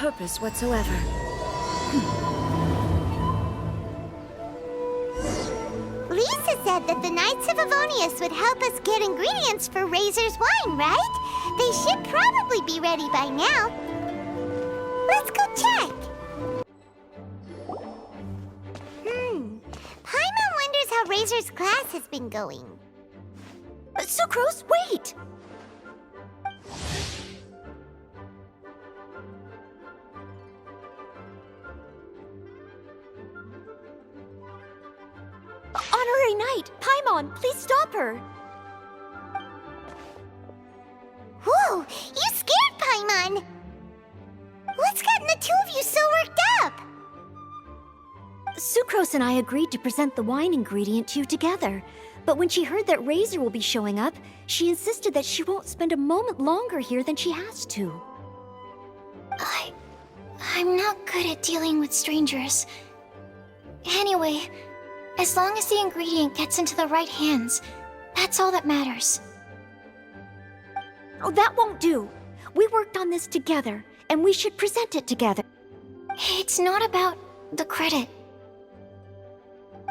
purpose whatsoever. Lisa said that the Knights of Avonius would help us get ingredients for Razor's wine, right? They should probably be ready by now. Let's go check. Paimon wonders how Razor's class has been going. Sucrose, wait! Honorary Knight, Paimon, please stop her! Whoa, you scared Paimon! What's gotten the two of you so worked up? Sucrose and I agreed to present the wine ingredient to you together, but when she heard that Razor will be showing up, she insisted that she won't spend a moment longer here than she has to. I'm not good at dealing with strangers. Anyway, as long as the ingredient gets into the right hands, that's all that matters. Oh, that won't do. We worked on this together, and we should present it together. It's not about the credit.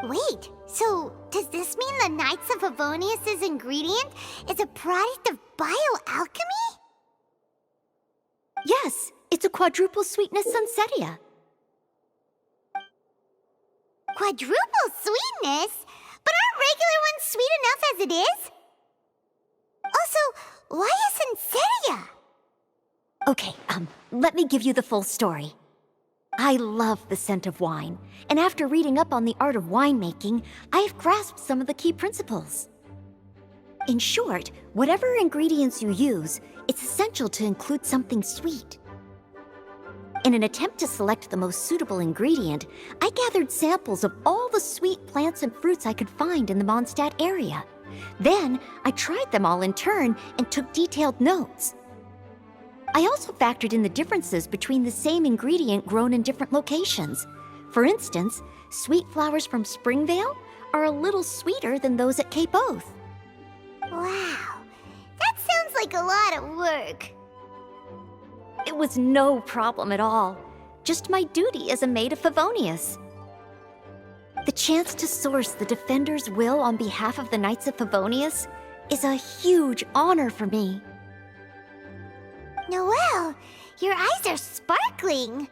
Wait, so does this mean the Knights of Avonius' ingredient is a product of bioalchemy? Yes, it's a quadruple sweetness sunsetia. Quadruple sweetness? But aren't regular ones sweet enough as it is? Also, why a sunsetia? Okay, let me give you the full story. I love the scent of wine, and after reading up on the art of winemaking, I have grasped some of the key principles. In short, whatever ingredients you use, it's essential to include something sweet. In an attempt to select the most suitable ingredient, I gathered samples of all the sweet plants and fruits I could find in the Mondstadt area. Then, I tried them all in turn and took detailed notes. I also factored in the differences between the same ingredient grown in different locations. For instance, sweet flowers from Springvale are a little sweeter than those at Cape Oath. Wow, that sounds like a lot of work. It was no problem at all. Just my duty as a maid of Favonius. The chance to source the Defender's will on behalf of the Knights of Favonius is a huge honor for me. Noelle, your eyes are sparkling.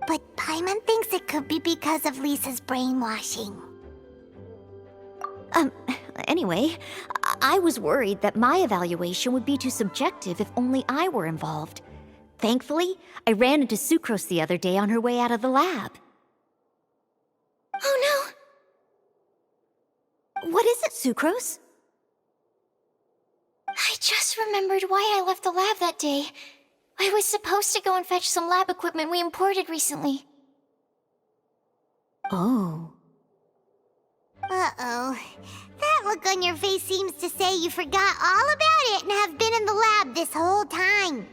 But Paimon thinks it could be because of Lisa's brainwashing. Anyway, I was worried that my evaluation would be too subjective if only I were involved. Thankfully, I ran into Sucrose the other day on her way out of the lab. Oh no! What is it, Sucrose? I just remembered why I left the lab that day. I was supposed to go and fetch some lab equipment we imported recently. Oh. Uh-oh. That look on your face seems to say you forgot all about it and have been in the lab this whole time.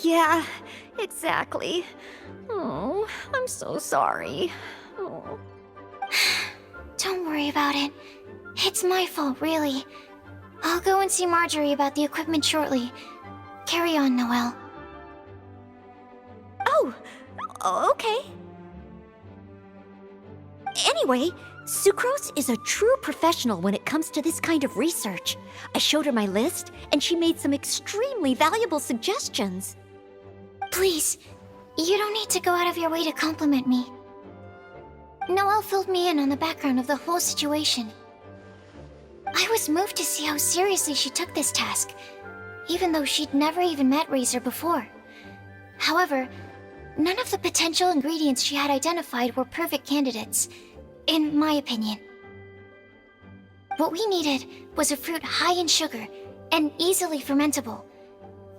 Yeah, exactly. Oh, I'm so sorry. Oh. Don't worry about it. It's my fault, really. I'll go and see Marjorie about the equipment shortly. Carry on, Noelle. Oh, okay. Anyway, Sucrose is a true professional when it comes to this kind of research. I showed her my list, and she made some extremely valuable suggestions. Please, you don't need to go out of your way to compliment me. Noelle filled me in on the background of the whole situation. I was moved to see how seriously she took this task, even though she'd never even met Razor before. However, none of the potential ingredients she had identified were perfect candidates, in my opinion. What we needed was a fruit high in sugar and easily fermentable.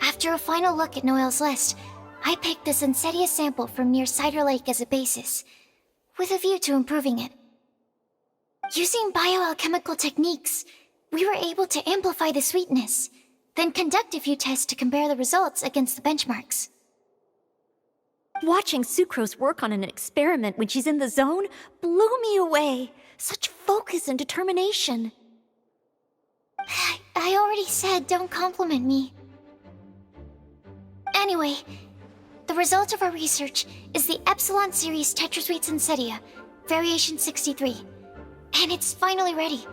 After a final look at Noelle's list, I picked the Sunsetia sample from near Cider Lake as a basis, with a view to improving it. Using bioalchemical techniques, we were able to amplify the sweetness, then conduct a few tests to compare the results against the benchmarks. Watching Sucrose work on an experiment when she's in the zone blew me away. Such focus and determination. I already said don't compliment me. Anyway, the result of our research is the Epsilon Series Tetrasweet Sensetia, Variation 63. And it's finally ready.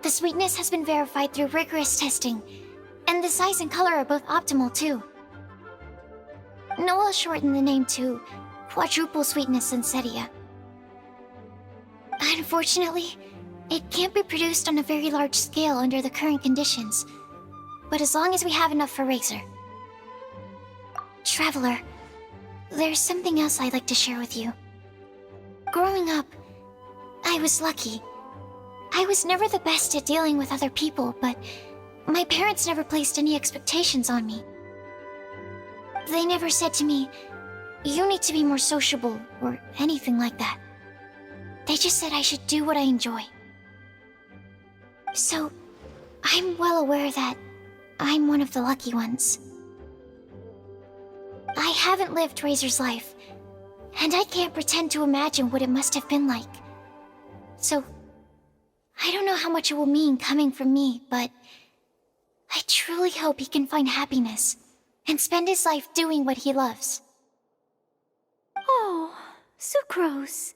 The sweetness has been verified through rigorous testing, and the size and color are both optimal too. Noel shortened the name to Quadruple Sweetness Sensetia. Unfortunately, it can't be produced on a very large scale under the current conditions, but as long as we have enough for Razor. Traveler, there's something else I'd like to share with you. Growing up, I was lucky. I was never the best at dealing with other people, but my parents never placed any expectations on me. They never said to me, "You need to be more sociable," or anything like that. They just said I should do what I enjoy. So, I'm well aware that I'm one of the lucky ones. I haven't lived Razor's life, and I can't pretend to imagine what it must have been like. So, I don't know how much it will mean coming from me, but I truly hope he can find happiness and spend his life doing what he loves. Oh, Sucrose.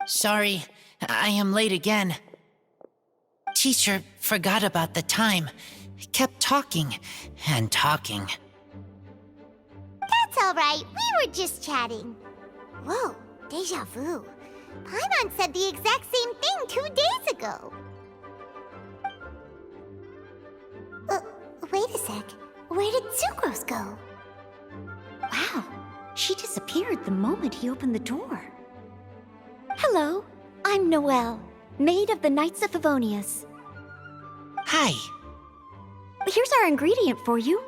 Sorry, I am late again. Teacher forgot about the time. Kept talking and talking. That's all right. We were just chatting. Whoa, deja vu. Paimon said the exact same thing 2 days ago. Wait a sec. Where did Sucrose go? Wow, she disappeared the moment he opened the door. Hello, I'm Noelle, maid of the Knights of Favonius. Hi. Here's our ingredient for you.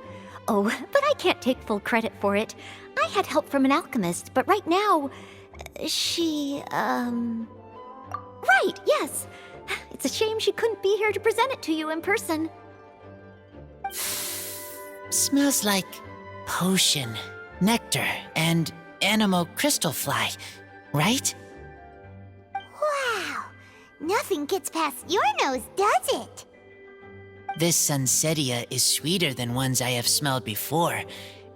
Oh, but I can't take full credit for it. I had help from an alchemist, but right now, Right, yes. It's a shame she couldn't be here to present it to you in person. Smells like potion, nectar, and animal crystal fly, right? Wow! Nothing gets past your nose, does it? This Sensetia is sweeter than ones I have smelled before.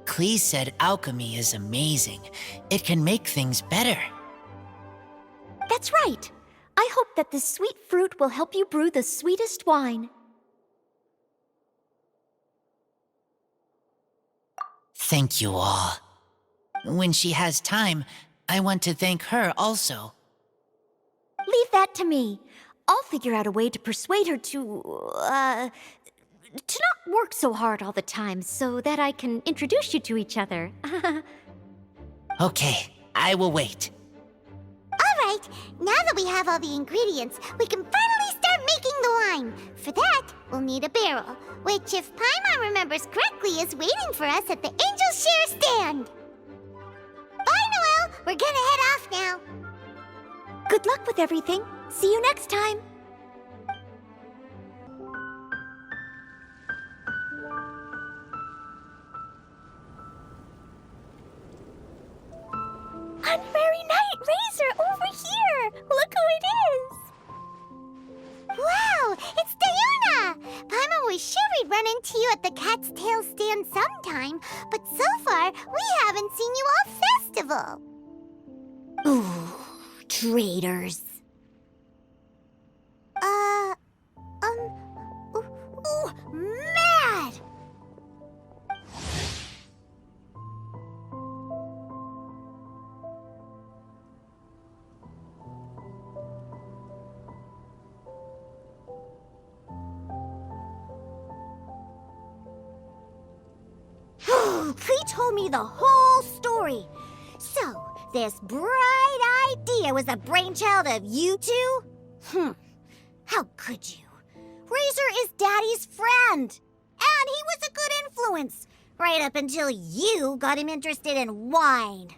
Klee said alchemy is amazing. It can make things better. That's right. I hope that this sweet fruit will help you brew the sweetest wine. Thank you all. When she has time, I want to thank her also. Leave that to me. I'll figure out a way to persuade her to not work so hard all the time so that I can introduce you to each other. Okay, I will wait. All right, now that we have all the ingredients, we can finally start making the wine. For that, we'll need a barrel, which, if Paimon remembers correctly, is waiting for us at the Angel Share stand. Bye, Noelle. We're gonna head off now. Good luck with everything. See you next time. Unmerry Night, Razor, over here! Look who it is! Wow, it's Diona! Paimon was sure we'd run into you at the Cat's Tail stand sometime, but so far, we haven't seen you all festival. Ooh, traitors. Mad! Klee told me the whole story. So, this bright idea was the brainchild of you two? How could you? Razor is Daddy's friend. And he was a good influence. Right up until you got him interested in wine.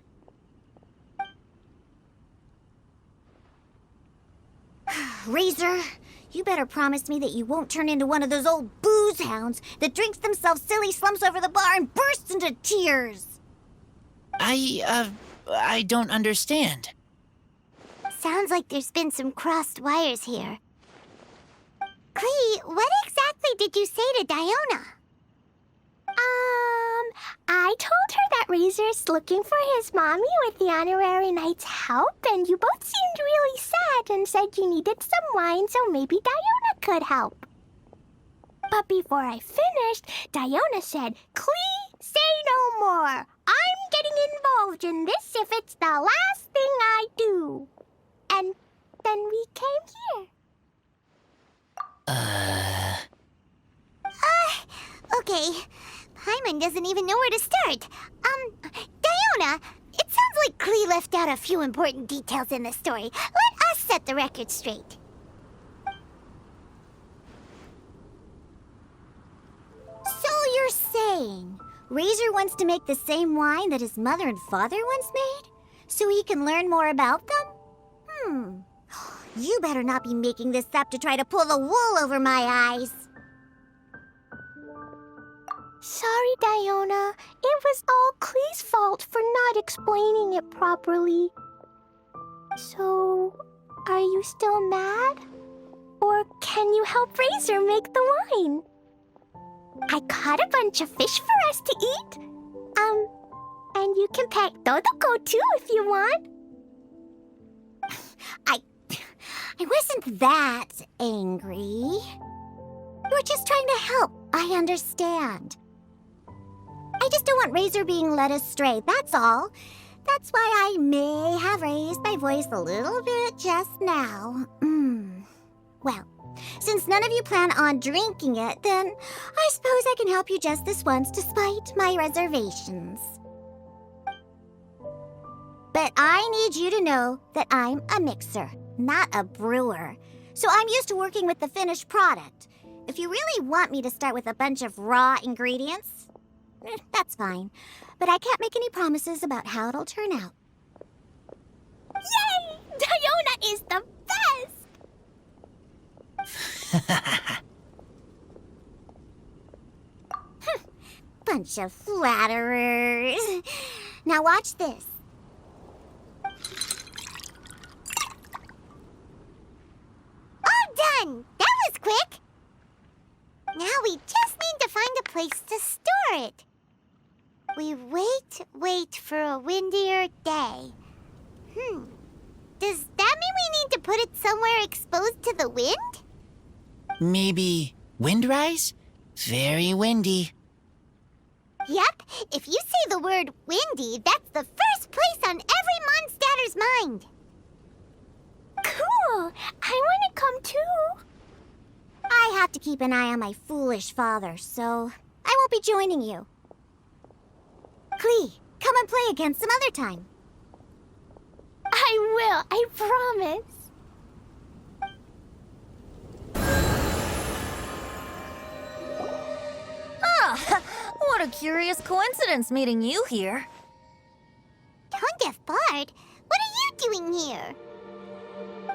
Razor, you better promise me that you won't turn into one of those old booze hounds that drinks themselves silly, slumps over the bar, and bursts into tears. I don't understand. Sounds like there's been some crossed wires here. Clee, what exactly did you say to Diona? I told her that Razor's looking for his mommy with the honorary knight's help, and you both seemed really sad and said you needed some wine, so maybe Diona could help. But before I finished, Diona said, Clee, say no more. I'm getting involved in this if it's the last thing I do. And then we came here. Okay. Paimon doesn't even know where to start. Diona, it sounds like Clee left out a few important details in the story. Let us set the record straight. So you're saying Razor wants to make the same wine that his mother and father once made? So he can learn more about them? You better not be making this up to try to pull the wool over my eyes. Sorry, Diona. It was all Clee's fault for not explaining it properly. So, are you still mad? Or can you help Razor make the wine? I caught a bunch of fish for us to eat. And you can pet Dodoko too if you want. I wasn't that angry. You were just trying to help. I understand. I just don't want Razor being led astray, that's all. That's why I may have raised my voice a little bit just now. Well, since none of you plan on drinking it, then I suppose I can help you just this once despite my reservations. But I need you to know that I'm a mixer, not a brewer. So I'm used to working with the finished product. If you really want me to start with a bunch of raw ingredients, that's fine. But I can't make any promises about how it'll turn out. Yay! Diona is the best! Bunch of flatterers. Now watch this. All done! That was quick! Now we just need to find a place to store it. We wait for a windier day. Does that mean we need to put it somewhere exposed to the wind? Maybe windrise? Very windy. Yep, if you say the word windy, that's the first place on every Mondstatter's mind. Cool! I want to come too. I have to keep an eye on my foolish father, so I won't be joining you. Clee, come and play again some other time. I will, I promise. What a curious coincidence meeting you here. Tone-deaf Bard, what are you doing here?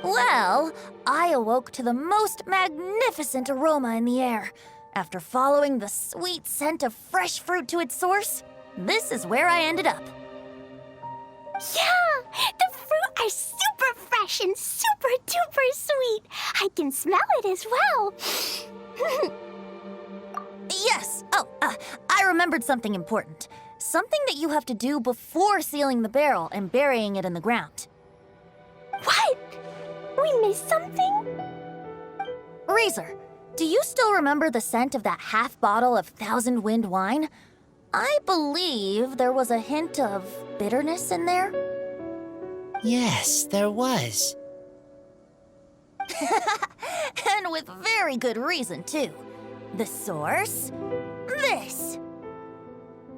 Well, I awoke to the most magnificent aroma in the air. After following the sweet scent of fresh fruit to its source, this is where I ended up. Yeah! The fruit are super fresh and super duper sweet. I can smell it as well. Yes! I remembered something important. Something that you have to do before sealing the barrel and burying it in the ground. What? We missed something? Razor, do you still remember the scent of that half bottle of Thousand Wind wine? I believe there was a hint of bitterness in there. Yes, there was. And with very good reason, too. The source? This!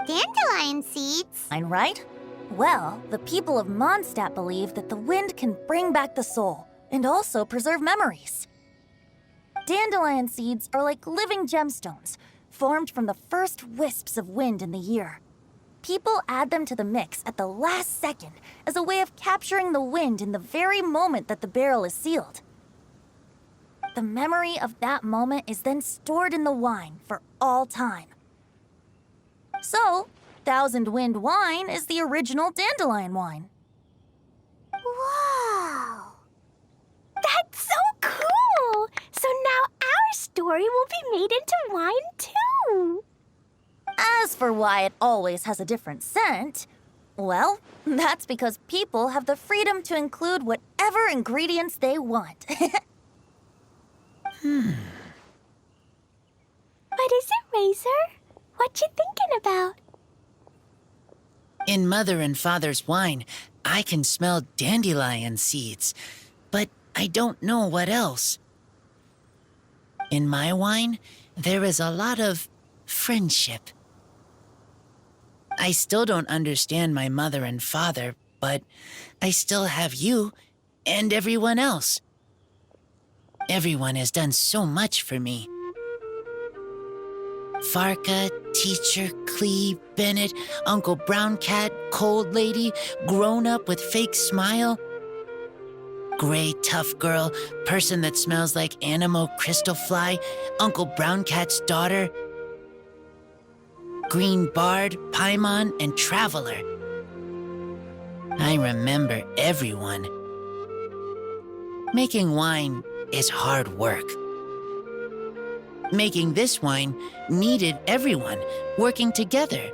Dandelion seeds? I'm right? Well, the people of Mondstadt believe that the wind can bring back the soul and also preserve memories. Dandelion seeds are like living gemstones, formed from the first wisps of wind in the year. People add them to the mix at the last second as a way of capturing the wind in the very moment that the barrel is sealed. The memory of that moment is then stored in the wine for all time. So, Thousand Wind wine is the original dandelion wine. Wow! That's so cool! So now our story will be made into wine, too. As for why it always has a different scent, well, that's because people have the freedom to include whatever ingredients they want. What is it, Razor? What you thinking about? In Mother and Father's wine, I can smell dandelion seeds, but I don't know what else. In my wine, there is a lot of friendship. I still don't understand my mother and father, but I still have you and everyone else. Everyone has done so much for me. Farka, Teacher, Clee, Bennett, Uncle Brown Cat, Cold Lady, Grown Up with Fake Smile, Gray Tough Girl, Person that Smells like Animo Crystal Fly, Uncle Brown Cat's Daughter, Green Bard, Paimon, and Traveler. I remember everyone. Making wine is hard work. Making this wine needed everyone working together.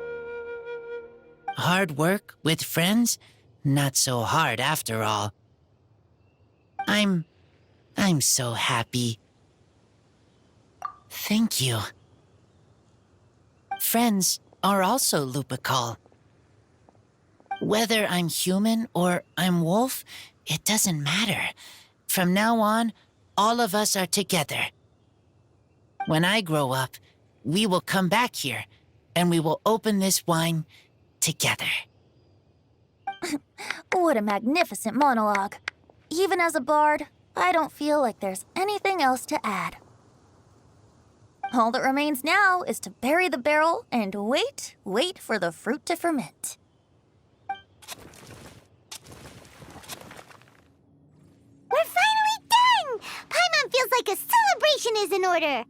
Hard work with friends? Not so hard after all. I'm so happy. Thank you. Friends are also Lupical. Whether I'm human or I'm wolf, it doesn't matter. From now on, all of us are together. When I grow up, we will come back here, and we will open this wine together. What a magnificent monologue. Even as a bard, I don't feel like there's anything else to add. All that remains now is to bury the barrel and wait for the fruit to ferment. We're finally done! Paimon feels like a celebration is in order.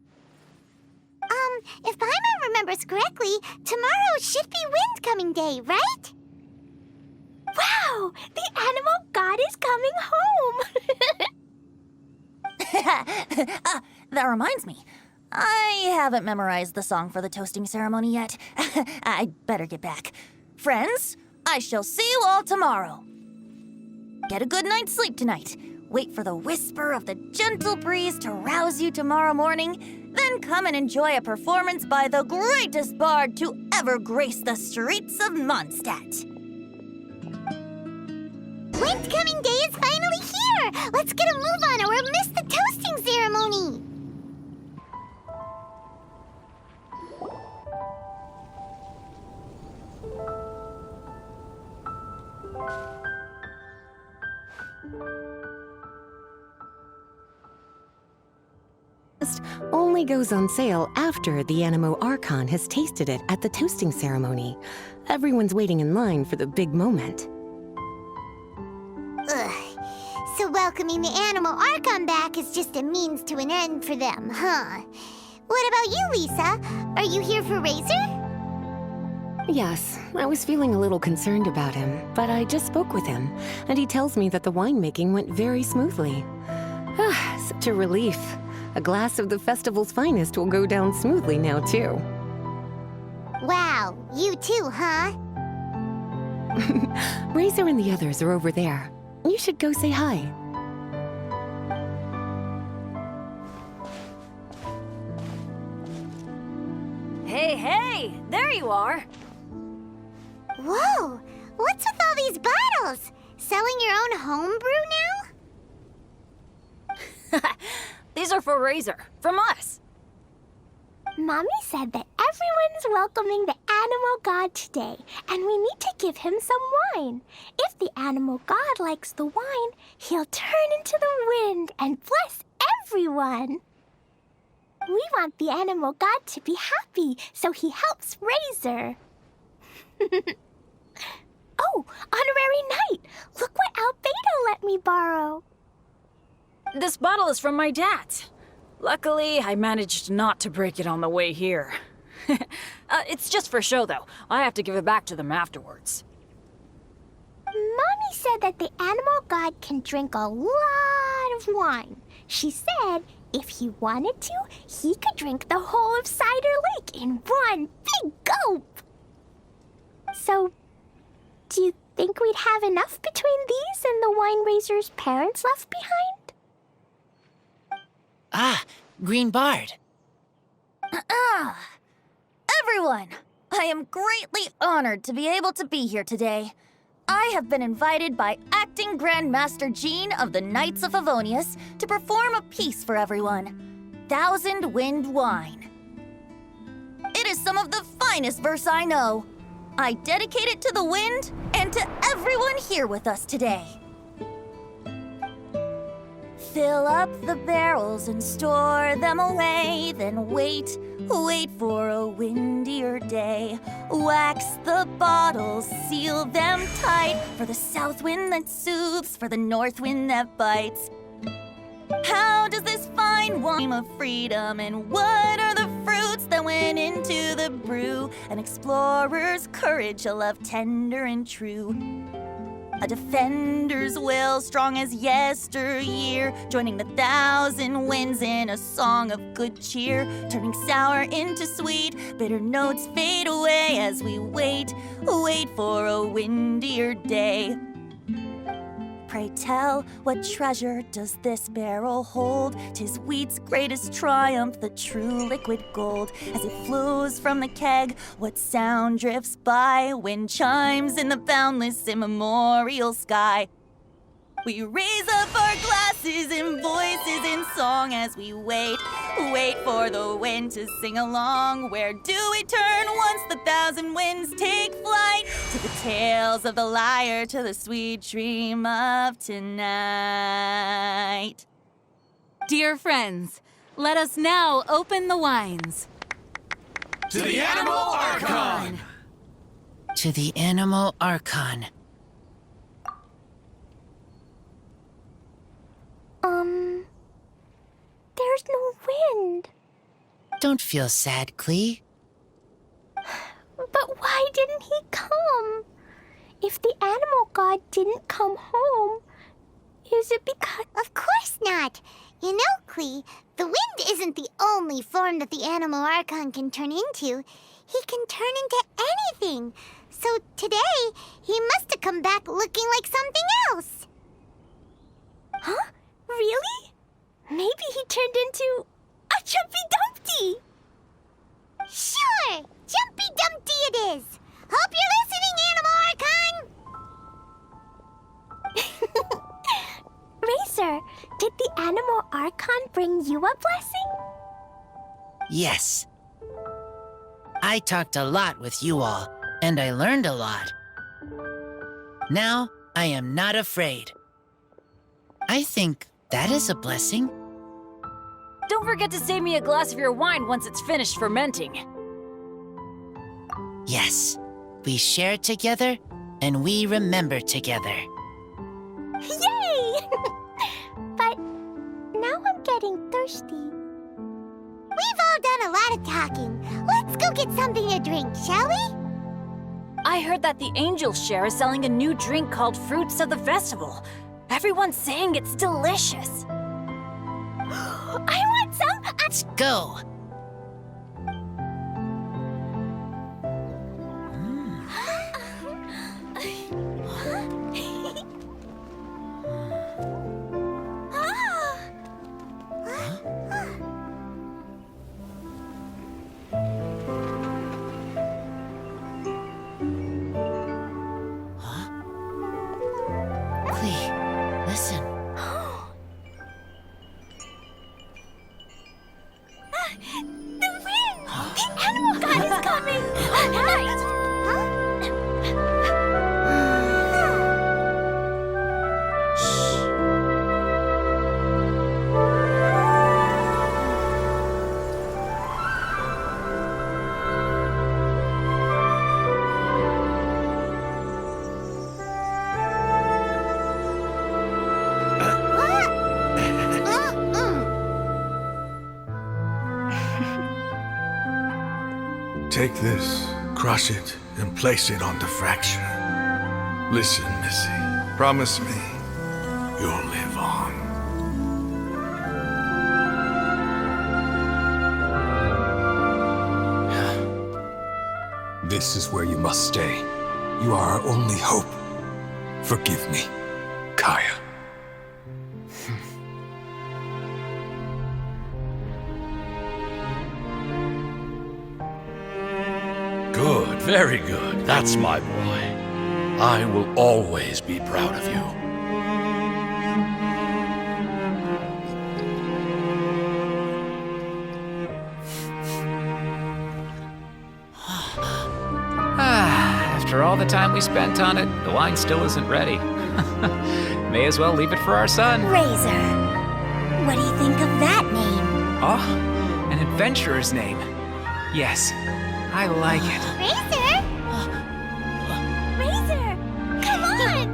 If Paimon remembers correctly, tomorrow should be Wind-Coming Day, right? Wow! The animal god is coming home! That reminds me. I haven't memorized the song for the toasting ceremony yet. I'd better get back. Friends, I shall see you all tomorrow. Get a good night's sleep tonight. Wait for the whisper of the gentle breeze to rouse you tomorrow morning. Then come and enjoy a performance by the greatest bard to ever grace the streets of Mondstadt. Wind-Coming Day is finally here! Let's get a move on or we'll miss the toasting ceremony! Only goes on sale after the Animo Archon has tasted it at the toasting ceremony. Everyone's waiting in line for the big moment. Ugh. So welcoming the Animal Archon back is just a means to an end for them, huh? What about you, Lisa? Are you here for Razor? Yes, I was feeling a little concerned about him, but I just spoke with him, and he tells me that the winemaking went very smoothly. Such a relief. A glass of the festival's finest will go down smoothly now, too. Wow, you too, huh? Razor and the others are over there. You should go say hi. Hey, there you are. Whoa! What's with all these bottles? Selling your own homebrew now? These are for Razor, from us. Mommy said that everyone's welcoming the animal god today, and we need to give him some wine. If the animal god likes the wine, he'll turn into the wind and bless everyone. We want the animal god to be happy, so he helps Razor. Oh, honorary knight! Look what Albedo let me borrow. This bottle is from my dad's. Luckily, I managed not to break it on the way here. It's just for show, though. I have to give it back to them afterwards. Mommy said that the animal god can drink a lot of wine. She said If he wanted to, he could drink the whole of Cider Lake in one big gulp. So, do you think we'd have enough between these and the wine raiser's parents left behind? Ah, Green Bard. Everyone, I am greatly honored to be able to be here today. I have been invited by Acting Grandmaster Jean of the Knights of Favonius to perform a piece for everyone, Thousand Wind Wine. It is some of the finest verse I know. I dedicate it to the wind and to everyone here with us today. Fill up the barrels and store them away, then wait for a windier day. Wax the bottles, seal them tight, for the south wind that soothes, for the north wind that bites. How does this fine wine of freedom, and what are the fruits that went into the brew? An explorer's courage, a love tender and true. A defender's will, strong as yesteryear, joining the thousand winds in a song of good cheer, turning sour into sweet, bitter notes fade away as we wait for a windier day. Pray tell, what treasure does this barrel hold? 'Tis wheat's greatest triumph, the true liquid gold. As it flows from the keg, what sound drifts by? Wind chimes in the boundless immemorial sky. We raise up our glasses and voices in song as we wait for the wind to sing along. Where do we turn once the thousand winds take flight? To the tales of the lyre, to the sweet dream of tonight. Dear friends, let us now open the wines. To the Animal Archon! To the Animal Archon. There's no wind. Don't feel sad, Klee. But why didn't he come? If the animal god didn't come home, is it because... Of course not. You know, Klee, the wind isn't the only form that the Animal Archon can turn into. He can turn into anything. So today, he must have come back looking like something else. Huh? Really? Maybe he turned into a Jumpy Dumpty. Sure! Jumpy Dumpty it is! Hope you're listening, Animal Archon! Razer, did the Animal Archon bring you a blessing? Yes. I talked a lot with you all, and I learned a lot. Now, I am not afraid. I think that is a blessing. Don't forget to save me a glass of your wine once it's finished fermenting. Yes, we share together, and we remember together. Yay! But now I'm getting thirsty. We've all done a lot of talking. Let's go get something to drink, shall we? I heard that the Angel Share is selling a new drink called Fruits of the Festival. Everyone's saying it's delicious. I want some! Let's go! Klee, listen. The wind! The animal god is coming! Right! Take this, crush it, and place it on the fracture. Listen, Missy. Promise me you'll live on. This is where you must stay. You are our only hope. Forgive me, Kaya. Good, very good. That's my boy. I will always be proud of you. After all the time we spent on it, the wine still isn't ready. May as well leave it for our son. Razor. What do you think of that name? Oh, an adventurer's name. Yes, I like it. Razor? Razor! Come on!